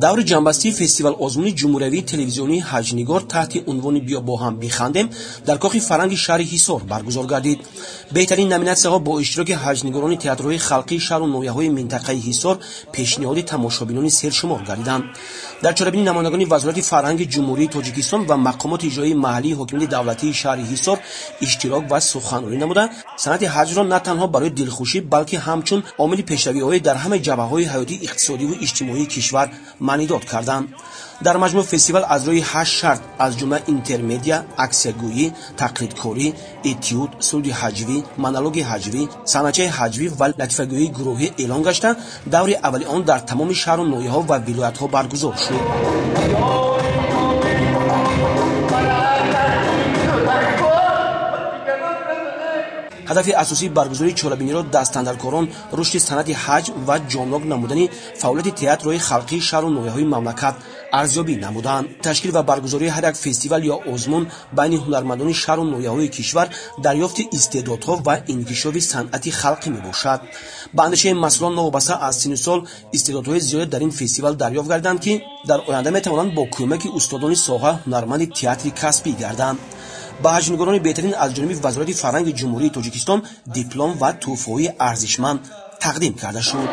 даври ҷанбастии фестивал озмуни ҷумҳуриявии телевизионии ҳаҷнигор таҳти унвони биё бо ҳам бихандем дар кохи фаранги шаҳри ҳисор баргузор гардид. беҳтарин номинатсияҳо бо иштироки ҳаҷнигорони театрҳои халқии шаҳру ноҳияҳои минтақаи ҳисор пешниҳоди тамошобинони сершумор гардиданд. дар чорабини намояндагони вазорати фарҳанги ҷумҳурии тоҷикистон ва мақомоти иҷроии маҳаллии ҳокимияти давлатии шаҳри ҳисор иштирок ва суханронӣ намуда, санъати ҳаҷро на танҳо барои дилхушӣ, балки ҳамчун омили пешравиҳои дар ҳамаи ҷабҳаҳои ҳаётии иқтисодиву иҷтимоии кишвар маънидод карданд. дар маҷмӯъ фестивал аз рӯи 8 шарт аз ҷумла интермедия, аксиягӯӣ, тақлидкорӣ, этюд, суруди ҳаҷвӣ, монологи ҳаҷвӣ, санъатчаи ҳаҷвӣ ва латифагӯии гурӯҳӣ эълон гашта, даври аввали он дар тамоми шаҳру ноҳияҳо ва вилоятҳо баргузор шуд. ҳадафи асосии баргузории чорабиниро дастандаркорон рушди санъати ҳаҷ ва ҷонлок намудани фаъолияти театрҳои халқии шаҳру ноҳияҳои мамлакат арзёбӣ намуданд. ташкил ва баргузории ҳар як фестивал ё озмун байни ҳунармандони шаҳру ноҳияҳои кишвар дарёфти истеъдодҳо ва инкишофи санъати халқӣ мебошад. ба андешаи масъулон новобаста аз сину сол истеъдодҳои зиёде дар ин фестивал дарёфт гардиданд, ки дар оянда метавонанд бо кӯмаки устодони соҳа ҳунарманди театри касбӣ гарданд. ба ҳаҷнигорони беҳтарин аз ҷониби вазорати фарҳанги ҷумҳурии тоҷикистон диплом ва тӯҳфаҳои арзишманд тақдим карда шуд.